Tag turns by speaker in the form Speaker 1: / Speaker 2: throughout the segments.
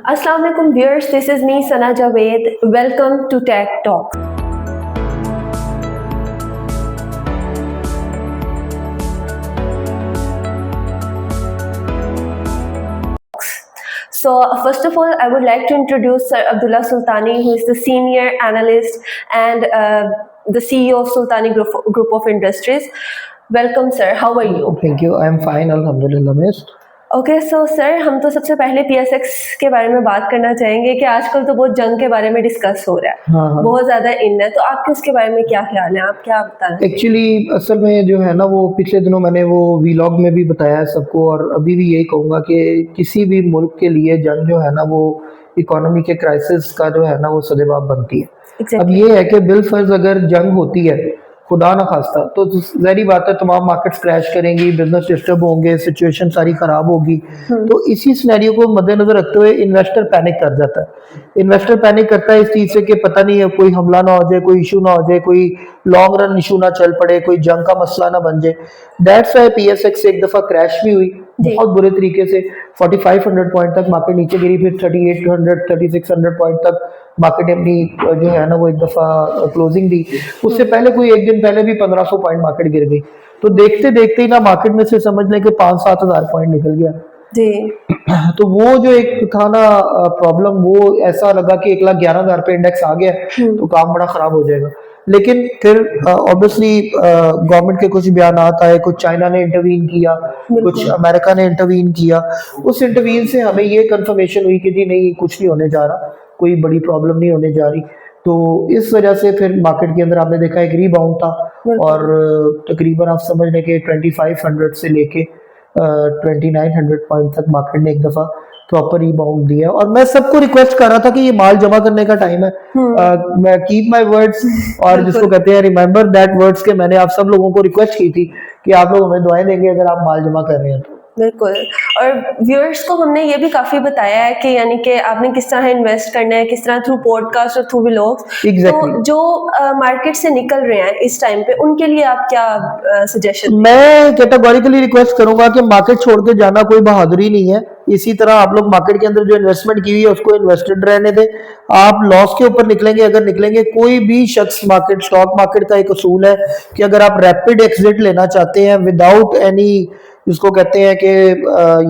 Speaker 1: Assalamu alaikum viewers, this is me Sana Javed. Welcome to Tech Talk. So first of all, I would like to introduce Sir Abdullah Sultani, who is the senior analyst and the CEO of Sultani Group of Industries. Welcome sir, how are you?
Speaker 2: Thank you. I am fine, Alhamdulillah, miss.
Speaker 1: Okay so sir, हम तो सबसे पहले PSX के बारे में बात करना चाहेंगे कि आजकल तो बहुत जंग के बारे में डिस्कस हो रहा है।
Speaker 2: हाँ।
Speaker 1: बहुत ज्यादा इन है, तो आपके उसके बारे में क्या ख्याल है, आप क्या बता रहे हैं?
Speaker 2: एक्चुअली असल में जो है ना, वो पिछले दिनों मैंने वो वीलॉग में भी बताया है सबको, और अभी भी यही कहूँगा कि किसी भी मुल्क के लिए जंग जो है ना, वो इकोनॉमी के क्राइसिस का जो है ना, वो सदेबाब बनती है।
Speaker 1: Exactly.
Speaker 2: अब ये है कि बिलफर्ज अगर जंग होती है, खुदा ना खास्ता, तो ज़ाहिर बात है तमाम मार्केट्स क्रैश करेंगी, बिजनेस डिस्टर्ब होंगे, सिचुएशन सारी ख़राब होगी। तो इसी सिनेरियो को मद्देनज़र रखते हुए इन्वेस्टर पैनिक कर जाता है। इन्वेस्टर पैनिक करता है इस चीज़ से कि पता नहीं है कोई हमला ना हो जाए, कोई इशू ना हो जाए, कोई लॉन्ग रन इशू ना चल पड़े, कोई जंग का मसला ना बन जाए। दैट्स वाई पीएसएक्स एक दफ़ा क्रैश भी हुई बहुत बुरे तरीके से, 4500 पॉइंट तक मार्केट नीचे गिरी, फिर 3800 3600 पॉइंट तक मार्केट अपनी जो है ना वो एक दफ़ा क्लोजिंग दी। उससे पहले कोई एक दिन पहले भी 1500 पॉइंट मार्केट गिर गई। तो देखते देखते ही ना मार्केट में से समझ लें कि 5-7 हज़ार पॉइंट निकल गया
Speaker 1: जी।
Speaker 2: तो वो जो एक था ना प्रॉब्लम, वो ऐसा लगा कि 1,11,000 पे इंडेक्स आ गया तो काम बड़ा खराब हो जाएगा। लेकिन फिर ऑब्वियसली गवर्नमेंट के कुछ बयान आए, कुछ चाइना ने इंटरवीन किया, कुछ अमेरिका ने इंटरवीन किया। उस इंटरवीन से हमें ये कंफर्मेशन हुई कि जी नहीं, कुछ नहीं होने जा रहा, कोई बड़ी प्रॉब्लम नहीं होने जा रही। तो इस वजह से फिर मार्केट के अंदर आपने देखा एक रीबाउंड था, और तकरीबन आप समझ लें कि 2500 से लेके 2900 पॉइंट तक मार्केट ने एक दफा प्रॉपर रीबाउंड दिया। और मैं सबको रिक्वेस्ट कर रहा था कि ये माल जमा करने का टाइम है। मैं कीप माय वर्ड्स, और जिसको कहते हैं रिमेंबर दैट वर्ड्स, के मैंने आप सब लोगों को रिक्वेस्ट की थी कि आप लोग हमें दुआएं देंगे अगर आप माल जमा कर रहे हैं तो।
Speaker 1: बिल्कुल। और व्यूअर्स को हमने ये भी काफी बताया है कि यानी कि आपने किस तरह इन्वेस्ट करना है, किस तरह थ्रू पॉडकास्ट और थ्रू व्लॉग्स।
Speaker 2: Exactly.
Speaker 1: तो जो मार्केट से निकल रहे हैं इस टाइम पे, उनके लिए आप क्या सजेशन?
Speaker 2: मैं कैटेगोरिकली रिक्वेस्ट करूंगा कि मार्केट छोड़ के जाना कोई बहादुरी नहीं है। इसी तरह आप लोग मार्केट के अंदर जो इन्वेस्टमेंट की हुई है उसको इन्वेस्टेड रहने दें। आप लॉस के ऊपर निकलेंगे अगर निकलेंगे। कोई भी शख्स मार्केट, स्टॉक मार्केट का एक असूल है कि अगर आप रैपिड एग्जिट लेना चाहते हैं विदाउट एनी, जिसको कहते हैं कि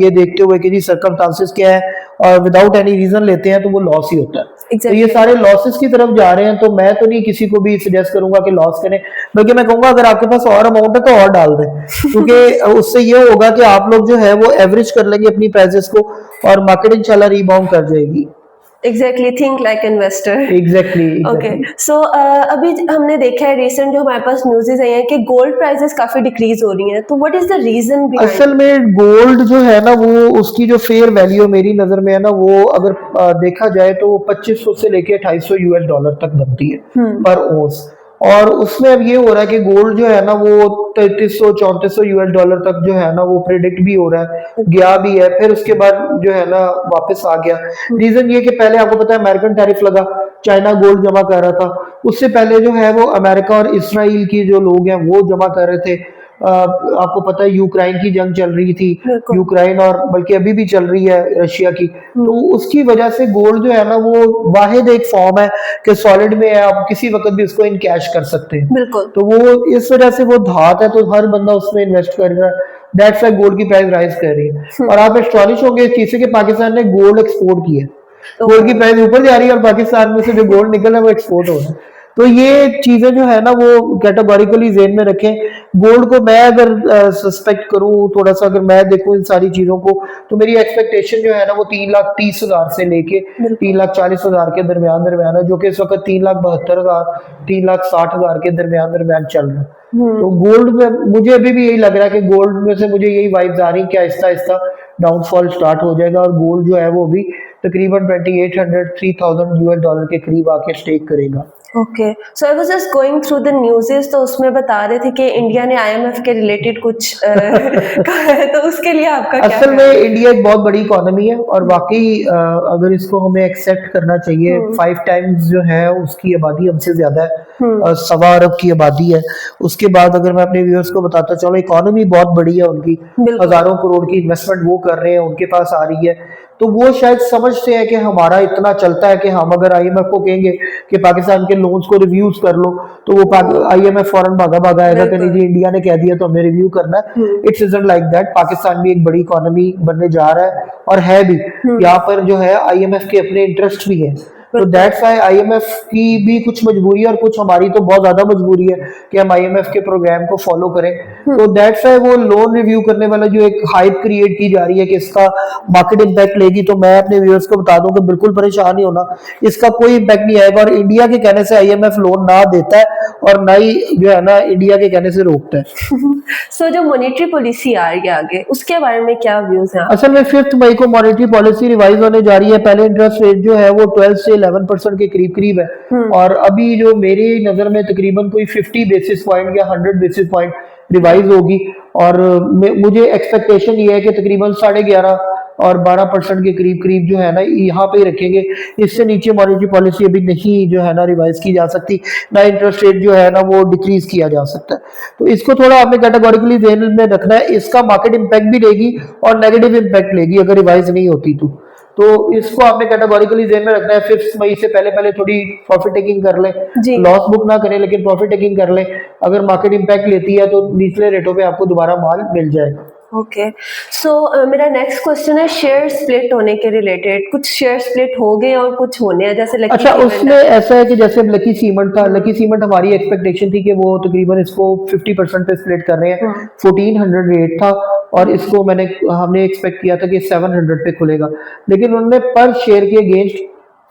Speaker 2: ये देखते हुए कि जी सर्कमस्टांसेस क्या है, और विदाउट एनी रीजन लेते हैं तो वो लॉस ही होता है।
Speaker 1: Exactly.
Speaker 2: तो ये सारे लॉसेस की तरफ जा रहे हैं, तो मैं तो नहीं किसी को भी सजेस्ट करूंगा कि लॉस करें, बल्कि मैं कहूंगा अगर आपके पास और अमाउंट है तो और डाल दें, क्योंकि उससे ये होगा कि आप लोग जो है वो एवरेज कर लेंगे अपनी प्राइसेस को, और मार्केट इंशाल्लाह रीबाउंड कर जाएगी।
Speaker 1: Exactly, think like investor.
Speaker 2: Exactly.
Speaker 1: Okay, so अभी हमने देखा है रिसेंट जो हमारे पास न्यूज़ेस आई हैं कि गोल्ड प्राइसेस काफी डिक्रीज हो रही हैं, तो what is the reason behind?
Speaker 2: असल में गोल्ड जो है ना, वो उसकी जो फेयर वैल्यू मेरी नजर में है ना, वो अगर देखा जाए तो वो 2500 से लेके 250 यूएस डॉलर तक बनती है पर ओंस। और उसमें अब ये हो रहा है कि गोल्ड जो है ना वो 3300-3400 यूएस डॉलर तक जो है ना वो प्रेडिक्ट भी हो रहा है, गया भी है, फिर उसके बाद जो है ना वापस आ गया। रीजन ये कि पहले आपको पता है अमेरिकन टैरिफ लगा, चाइना गोल्ड जमा कर रहा था। उससे पहले जो है वो अमेरिका और इसराइल की जो लोग हैं वो जमा कर रहे थे। आपको पता है यूक्रेन की जंग चल रही थी, यूक्रेन, और बल्कि अभी भी चल रही है रशिया की। तो उसकी वजह से गोल्ड जो है ना वो वाहिद एक फॉर्म है कि सॉलिड में है, आप किसी वक्त भी उसको इनकैश कर सकते हैं। तो वो इस वजह से वो धात है, तो हर बंदा उसमें इन्वेस्ट कर रहा है। दैट्स व्हाई गोल्ड की प्राइस राइज कर रही है। और आप एस्टॉनिश होंगे इस चीज से कि पाकिस्तान ने गोल्ड एक्सपोर्ट किया है, गोल्ड की प्राइस ऊपर जा रही है और पाकिस्तान में से जो गोल्ड निकल रहा है वो एक्सपोर्ट हो रहा है। तो ये चीजें जो है ना वो कैटेगोरिकली ज़हन में रखें। गोल्ड को मैं अगर सस्पेक्ट करूं थोड़ा सा, अगर मैं देखूं इन सारी चीजों को, तो मेरी एक्सपेक्टेशन जो है ना वो 3,30,000 से लेके 3,40,000 के दरमियान है, जो कि इस वक्त 3,72,000 3,60,000 के दरमियान चल रहा है। तो गोल्ड में मुझे अभी भी यही लग रहा है कि गोल्ड में से मुझे यही वाइब्स आ रही कि आहिस्ता आहिस्ता डाउनफॉल स्टार्ट हो जाएगा, और गोल्ड जो है वो भी तकरीबन 2800-3000 यूएस डॉलर के करीब आके स्टेक करेगा।
Speaker 1: Okay, so I was just going through the न्यूज़ेस, तो उसमें बता रहे थे कि इंडिया ने आईएमएफ के रिलेटेड कुछ कहा है, तो उसके लिए आपका क्या?
Speaker 2: असल में इंडिया एक बहुत बड़ी इकोनॉमी है, और वाकई अगर इसको हमें एक्सेप्ट करना चाहिए। 5 टाइम्स जो है उसकी आबादी हमसे ज्यादा है, 1.25 अरब की आबादी है। उसके बाद अगर मैं अपने व्यूअर्स को बताता चलो, इकोनॉमी बहुत बड़ी है उनकी, हजारों करोड़ की इन्वेस्टमेंट वो कर रहे हैं, उनके पास आ रही है। तो वो शायद समझते हैं कि हमारा इतना चलता है कि हम अगर आईएमएफ को कहेंगे कि पाकिस्तान के लोन्स को रिव्यूज कर लो, तो वो आईएमएफ फौरन भागा भागा आएगा कि नहीं जी इंडिया ने कह दिया तो हमें रिव्यू करना है। It's isn't like that. Pakistan भी एक बड़ी इकोनॉमी बनने जा रहा है और है भी। यहाँ पर जो है आईएमएफ के अपने इंटरेस्ट भी है, तो दैट्स व्हाई आईएमएफ की भी कुछ मजबूरी है और कुछ हमारी तो बहुत ज्यादा मजबूरी है कि हम आईएमएफ के प्रोग्राम को फॉलो करें। तो दैट्स व्हाई वो लोन रिव्यू करने वाला जो एक हाइप क्रिएट की जा रही है कि इसका मार्केट इंपैक्ट लेगी, तो मैं अपने व्यूअर्स को बता दूं कि बिल्कुल परेशान नहीं होना, इसका कोई इंपैक्ट नहीं आएगा। और इंडिया के कहने से आईएमएफ लोन ना देता है और ना ही जो है ना इंडिया के कहने से रोकता है।
Speaker 1: सो जो मॉनेटरी पॉलिसी आ रही है आगे, उसके बारे में क्या व्यूज हैं?
Speaker 2: असल में 5 मई को मॉनेटरी पॉलिसी रिवाइज होने जा रही है। पहले इंटरेस्ट रेट जो है वो 12 से 11% के करीब करीब है, और अभी जो मेरी नजर में तकरीबन कोई 50 बेसिस पॉइंट या 100 बेसिस पॉइंट रिवाइज होगी। और मुझे एक्सपेक्टेशन ये है कि तकरीबन 11.5 और 12% के करीब करीब जो है ना यहाँ पे ही रखेंगे। इससे नीचे मॉनेटरी पॉलिसी अभी नहीं जो है ना रिवाइज की जा सकती, ना इंटरेस्ट रेट जो है ना वो डिक्रीज किया जा सकता है। तो इसको थोड़ा आपने कैटेगोरिकली ध्यान में रखना है। इसका मार्केट इंपैक्ट भी लेगी और नेगेटिव इंपैक्ट लेगी अगर रिवाइज नहीं होती तो इसको आपने कैटेगोरिकली ध्यान में रखना है। 5 मई से पहले पहले थोड़ी प्रॉफिट टेकिंग कर लें, लॉस बुक ना करें लेकिन प्रॉफिट टेकिंग कर लें। अगर मार्केट इंपैक्ट लेती है तो निचले रेटों पे आपको दोबारा माल मिल जाएगा।
Speaker 1: ओके, सो मेरा नेक्स्ट क्वेश्चन है शेयर स्प्लिट होने के रिलेटेड। कुछ शेयर स्प्लिट हो गए और कुछ होने हैं, जैसे लकी
Speaker 2: अच्छा उसमें ऐसा है कि जैसे लकी सीमेंट था, लकी सीमेंट हमारी एक्सपेक्टेशन थी कि वो तकरीबन इसको 50% पे स्प्लिट कर रहे हैं। 1400 रेट था और इसको हमने एक्सपेक्ट किया था कि 700 पे खुलेगा, लेकिन उन्होंने पर शेयर के अगेंस्ट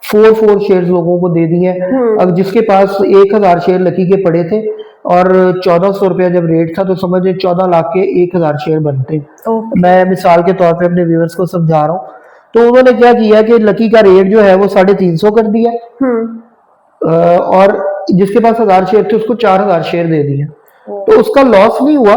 Speaker 2: 4 शेयर लोगों को दे दिए हैं। अब जिसके पास 1000 शेयर लकी के पड़े थे और 1400 रुपया जब रेट था, तो समझे 14 लाख के 1000 शेयर बनते हैं। मैं मिसाल के तौर पे अपने व्यूअर्स को समझा रहा हूँ। तो उन्होंने क्या किया कि लकी का रेट जो है वो 350 कर दिया, और जिसके पास 1000 शेयर थे उसको 4000 शेयर दे दिए। तो उसका लॉस नहीं हुआ,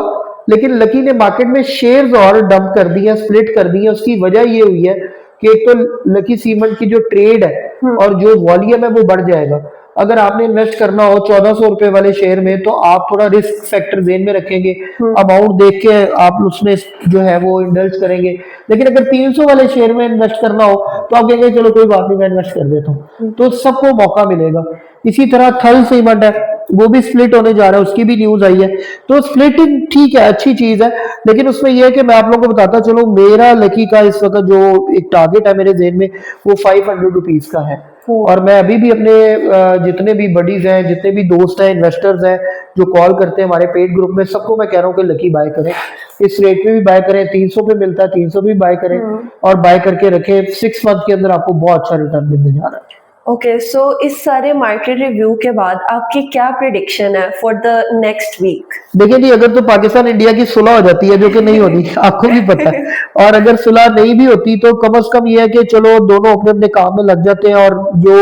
Speaker 2: लेकिन लकी ने मार्केट में शेयर्स और डंप कर दिए, स्प्लिट कर दिए। उसकी वजह ये हुई है कि एक तो लकी सीमेंट की जो ट्रेड है और जो वॉल्यूम है वो बढ़ जाएगा। अगर आपने इन्वेस्ट करना हो 1400 रुपए वाले शेयर में, तो आप थोड़ा रिस्क फैक्टर ध्यान में रखेंगे, अमाउंट देख के आप उसमें जो है वो इन्वेस्ट करेंगे। लेकिन अगर 300 वाले शेयर में इन्वेस्ट करना हो तो आप कहेंगे चलो कोई बात नहीं मैं इन्वेस्ट कर देता हूँ, तो सबको मौका मिलेगा। इसी तरह थल सीमेंट है, वो भी स्प्लिट होने जा रहा है, उसकी भी न्यूज आई है। तो स्प्लिटिंग ठीक है, अच्छी चीज है, लेकिन उसमें यह है कि मैं आप लोगों को बताता चलो मेरा लकी का इस वक्त जो एक टारगेट है मेरे जेहन में वो 500 रुपीज का है। और मैं अभी भी अपने जितने भी बडीज हैं, जितने भी दोस्त हैं, इन्वेस्टर्स हैं जो कॉल करते हैं हमारे पेड ग्रुप में, सबको मैं कह रहा हूँ कि लकी बाय करें, इस रेट पे भी बाय करें, 300 पे मिलता है 300 भी बाय करें और बाय करके रखें। 6 मंथ के अंदर आपको बहुत अच्छा रिटर्न मिलने जा रहा है।
Speaker 1: ओके, सो इस सारे मार्केट रिव्यू के बाद आपकी क्या प्रेडिक्शन है फॉर द नेक्स्ट वीक?
Speaker 2: देखिए जी, अगर तो पाकिस्तान इंडिया की सुलह हो जाती है, जो कि नहीं होनी आपको भी पता है, और अगर सुलह नहीं भी होती तो कम से कम ये है कि चलो दोनों अपने अपने काम में लग जाते हैं। और जो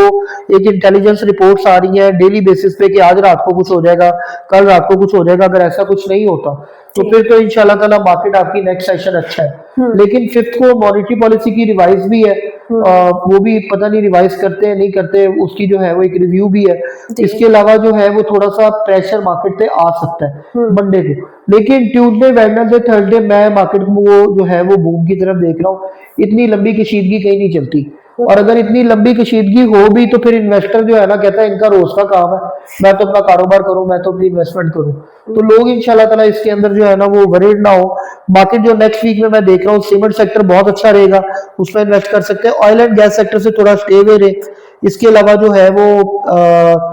Speaker 2: एक इंटेलिजेंस रिपोर्ट्स आ रही हैं डेली बेसिस पे कि आज रात को कुछ हो जाएगा, कल रात को कुछ हो जाएगा, अगर ऐसा कुछ नहीं होता तो फिर तो इंशाल्लाह ताला मार्केट आपकी नेक्स्ट सेशन अच्छा है। लेकिन 5th को मॉनेटरी पॉलिसी की रिवाइज भी है, वो भी पता नहीं रिवाइज करते हैं नहीं करते, उसकी जो है वो एक रिव्यू भी है। इसके अलावा जो है वो थोड़ा सा प्रेशर मार्केट पे आ सकता है मंडे को, लेकिन ट्यूसडे वेडनेसडे थर्सडे मैं मार्केट में वो जो है वो बूम की तरफ देख रहा हूँ। इतनी लंबी कशीदगी कहीं नहीं चलती, और अगर इतनी लंबी कशीदगी हो भी तो फिर इन्वेस्टर जो है ना कहता है इनका रोज का काम है, मैं तो अपना कारोबार करूं, मैं तो अपनी इन्वेस्टमेंट करूं। तो लोग इंशाल्लाह ताला इसके अंदर जो है ना वो वरीड ना हो। मार्केट जो नेक्स्ट वीक में मैं देख रहा हूँ, सीमेंट सेक्टर बहुत अच्छा रहेगा, उसमें इन्वेस्ट कर सकते हैं। ऑयल एंड गैस सेक्टर से थोड़ा स्टे हुए रहे। इसके अलावा जो है वो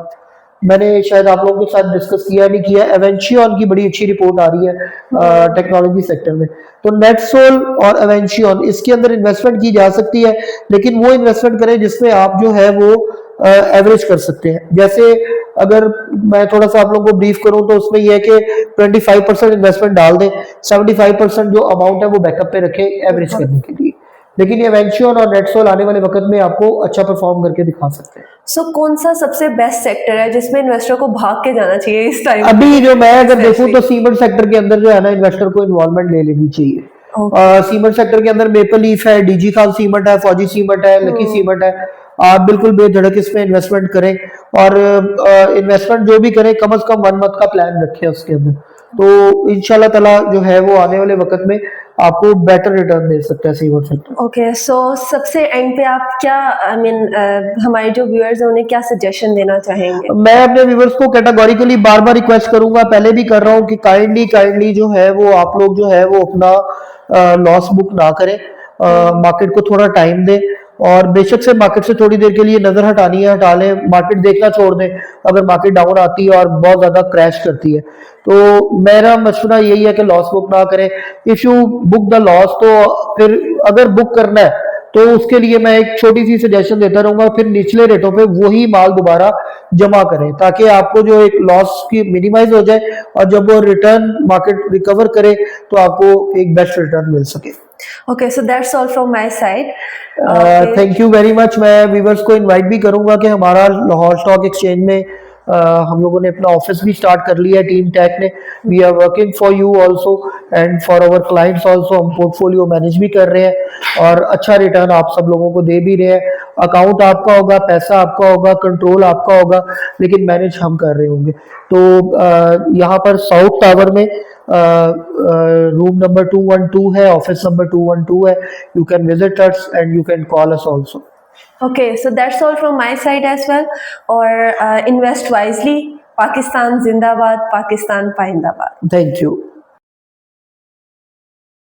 Speaker 2: मैंने शायद आप लोगों के साथ डिस्कस किया नहीं किया, एवेंशियन की बड़ी अच्छी रिपोर्ट आ रही है टेक्नोलॉजी सेक्टर में। तो नेटसोल और एवेंशियन इसके अंदर इन्वेस्टमेंट की जा सकती है, लेकिन वो इन्वेस्टमेंट करें जिसमें आप जो है वो एवरेज कर सकते हैं। जैसे अगर मैं थोड़ा सा आप लोगों को ब्रीफ करूं तो उसमें यह है कि 25% इन्वेस्टमेंट डाल दें, 75% जो अमाउंट है वो बैकअप पे रखें एवरेज करने के लिए। लेकिन ये एवेंशियन और नेटसोल आने वाले वक्त में आपको अच्छा परफॉर्म करके दिखा सकते हैं।
Speaker 1: सो कौन सा सबसे बेस्ट सेक्टर है जिसमें इन्वेस्टर को भाग के जाना चाहिए इस टाइम?
Speaker 2: अभी जो मैं अगर देखूं तो सीमेंट सेक्टर के अंदर जो है ना इन्वेस्टर को इन्वॉल्वमेंट ले लेनी चाहिए। सीमेंट सेक्टर के अंदर मेपल लीफ है, डीजी खान सीमेंट है, फौजी सीमेंट है, लकी सीमेंट है। आप बिल्कुल बेधड़क इसमें इन्वेस्टमेंट करें, और इन्वेस्टमेंट जो भी करें कम से कम 1 मंथ का प्लान रखें उसके अंदर। तो इंशाल्लाह ताला जो है वो आने वाले वक्त में आपको बेटर रिटर्न दे सकता है सीवर सेक्टर।
Speaker 1: ओके, सो सबसे एंड पे आप क्या हमारे जो व्यूअर्स हैं उन्हें क्या सजेशन देना चाहेंगे?
Speaker 2: मैं अपने व्यूवर्स को कैटेगोरिकली बार बार रिक्वेस्ट करूंगा, पहले भी कर रहा हूं कि काइंडली जो है वो आप लोग जो है वो अपना लॉस बुक ना करें, मार्केट को थोड़ा टाइम दें, और बेशक से मार्केट से थोड़ी देर के लिए नजर हटानी है हटा लें, मार्केट देखना छोड़ दें अगर मार्केट डाउन आती है और बहुत ज्यादा क्रैश करती है। तो मेरा मशवरा यही है कि लॉस बुक ना करें। If you book the loss, तो फिर अगर बुक करना है तो उसके लिए मैं एक छोटी सी सजेशन देता रहूंगा, फिर निचले रेटों पे वही माल दोबारा जमा करें ताकि आपको जो एक लॉस की मिनिमाइज हो जाए, और जब वो रिटर्न मार्केट रिकवर करे तो आपको एक बेस्ट रिटर्न मिल सके।
Speaker 1: Okay, so that's all from my side.
Speaker 2: Thank you very much. मैं व्यूवर्स को इनवाइट भी करूंगा कि हमारा लाहौर स्टॉक एक्सचेंज में हम लोगों ने अपना ऑफिस भी स्टार्ट कर लिया है टीम टैक ने। We are working for you also and for our clients also. हम पोर्टफोलियो मैनेज भी कर रहे हैं और अच्छा रिटर्न आप सब लोगों को दे भी रहे हैं। अकाउंट आपका होगा, पैसा आपका होगा, कंट्रोल आपका होगा, लेकिन मैनेज हम कर रहे होंगे। तो यहाँ पर साउथ टावर में रूम नंबर 212 है, ऑफिस नंबर 212 है। You can visit us and you can call us also.
Speaker 1: Okay, so that's all from my side as well. Or invest wisely. Pakistan Zindabad, Pakistan Pahindabad.
Speaker 2: Thank you.